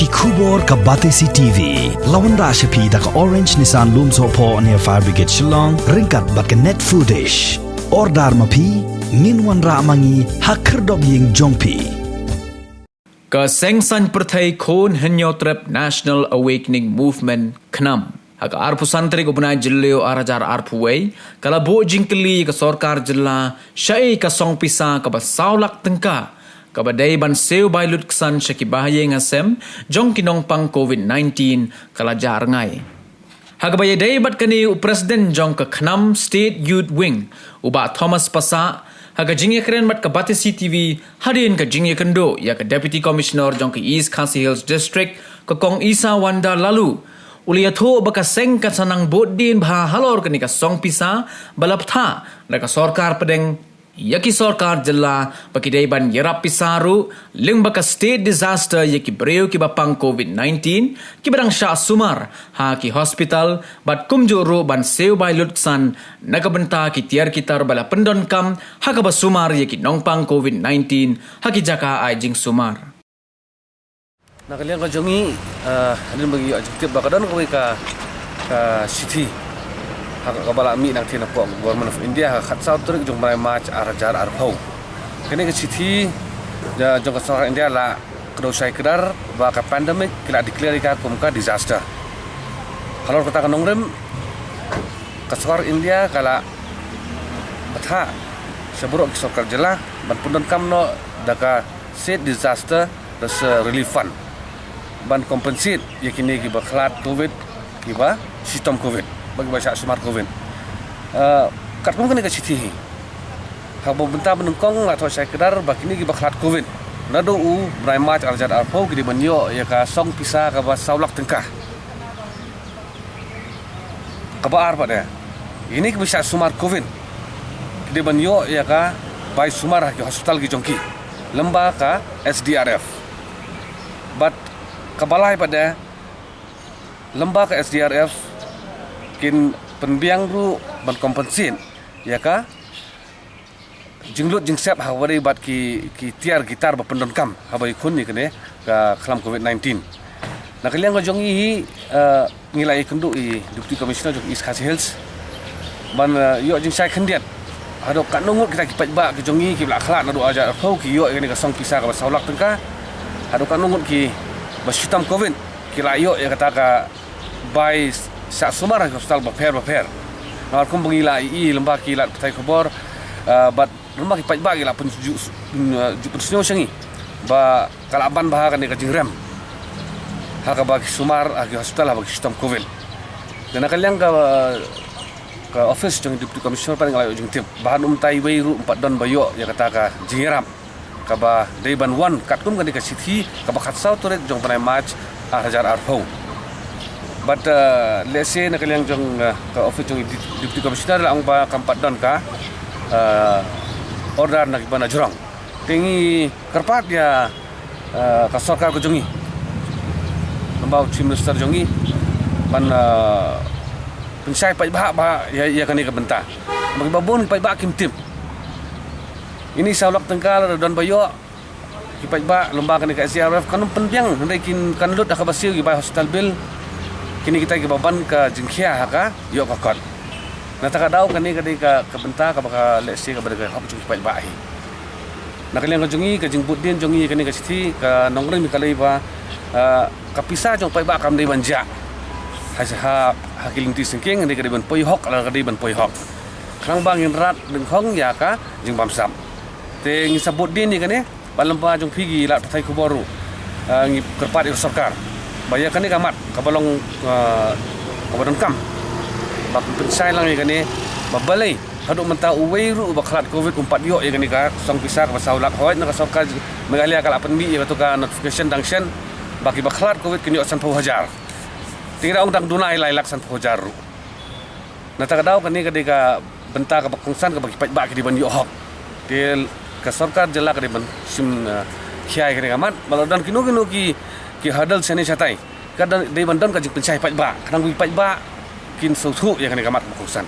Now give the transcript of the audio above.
Kubor ka Batesi TV. Lawan Rashapi da ka Orange Nissan Lumso po near Fire Brigade Shillong. Ringkat bat ka net foodish. Ordar mapi. Minwan ra mangi hakerdog ying jongpi. Ka sengsan pertai kon henyotrep National Awakening Movement Khnam. Hak arpu santri ko punai jilleo arajar arpu wei. Kala bo jingkeli ka Sorkar jilla. Syai ka song pisa ka basaulak tengka. Kabadai ban Siew bailut kesan syakibahye ngasem jong kinong pang COVID-19 kalajar ngai. Hagabaya day bat kani Presiden jong ke Khnam State Youth Wing uba Thomas Pasa haga jingye keren bat ke Batesi TV hadin ke jingye kendo ya ke Deputy Commissioner jong ke East Khasi Hills District ke Kong Isa Wanda lalu ulia tho baka seng ka sanang Buddien bha halor kani ka song pisa balaptha da ka Sorkar pedeng yaki Sorkar jilla baki daiban yerap pisaru ling baka state disaster yaki breu ki bapang COVID-19 ki barang sya sumar ha ki hospital bat kumjuru ban Siew bailut san nakabenta ki tiar kitar bala pendon kam ha ka basumar yaki nongpang COVID-19 ha ki jaka ai jing sumar nakalian ka jongi anin bagi objektif bakadon ko ka city kabala mi nang tina po government of India khat south trek jong mai march arajar arpau kene ke city jong ka Sorkar India la kdo sai kedar ba ka pandemic kila declare ka kumka disaster halor kata kanong rem ka Sorkar India kala batha seburuk Sorkar jela ban pundon kamno daka state disaster das relief fund ban compensate yakini ki baklat covid kiba sistem covid bagi bahasa smart covid kat pun kena ke city hak bentah menengkong atau saya kedar bakini ki baklat covid nado u braimat arjat arpo ki banyo ya ka song pisa ka basaulak tengkah ka baar pada ini ki bisa smart covid ki banyo ya ka bai sumar ki hospital ki jongki lemba ka SDRF but kabalai pada lemba ka SDRF kin penbiang ru ban kompensin ya ka jinglut jingsep hawari bat ki tiar gitar ba pendon kam habai kun ni kene ka khlam COVID-19 nakaliang ko jongi ngilai kendu i Deputy Commissioner jong East Khasi Hills ban yo jing sai khendiat hado kan nungut kita kipat ba ki jongi ki bla khlat nadu aja phau ki yo kene ka song pisa ka saulak tengka hado kan nungut ki ba sitam covid ki la yo ya kata ka bai sa sumar hospital baper nawar kum bangila I lembah kilat petai kobor bat lembah ki pajba gila pun ju pensunyo sangi ba kalaban bah kan ka jingrem ha ka bagi sumar agi hospital bagi sistem covid dan kalian ka office jong Deputy Commissioner paling layo jing tip bahan tai weiru 4 don bayo ya kata ka jingrem ka ba daiban 1 kat kum kan ka city ka ba khat sau toret jong panai match hajar arpau but let's say nakaliang jong ka office jong Deputy Commissioner lang ba kampat don ka order nak ibana jurang tingi kerpat ya ka Sorkar ko jongi lembau Chief Minister jongi ban pensai pai ba ya kani ka benta bagi babon pai ba kim tim ini saulak tengkal don bayo ki pai ba lomba kani ka SRF kanum penbiang ndai kin kanlut ka basiu ki bai hospital bill kini kita gibaban ke jingkhia ka yo ka kon nata ka daw kani kadi ka benta ka baka lesi ka berga hap chung pai bai nakaliang ka jungi ka jing Buddien jungi kani ka city ka nongre mi kalai ba ka pisa jong pai ba kam dei banja ha hakiling ti singking ni ka ban poi hok ala ka dei ban poi hok khang bang in rat deng khong ya ka jing bam sam te ngi sa Buddien ni kani balampa jong phigi la thai kuboru ngi kerpat i Sorkar baya kani kamat kabalong kabadon kam bak pensai lang kani babalai hadu menta uweiru baklat covid 4 yo kani ka song pisa ka saulak hoy na ka Sorkar megalia kala penbi ya ka notification dangsen baki baklat covid kini osan pau hajar tira ong dang dunai lailak san pau hajar nata ka daw kani ka benta ka bakungsan ka baki baki di ban yo hok til ka Sorkar jela ka di ban sim khiai kani kamat balodan kinu ki hadal sene chatai kadang dei bandon ka jing pensai pajba kadang wi pajba kin sautu ya kani kamat bukusan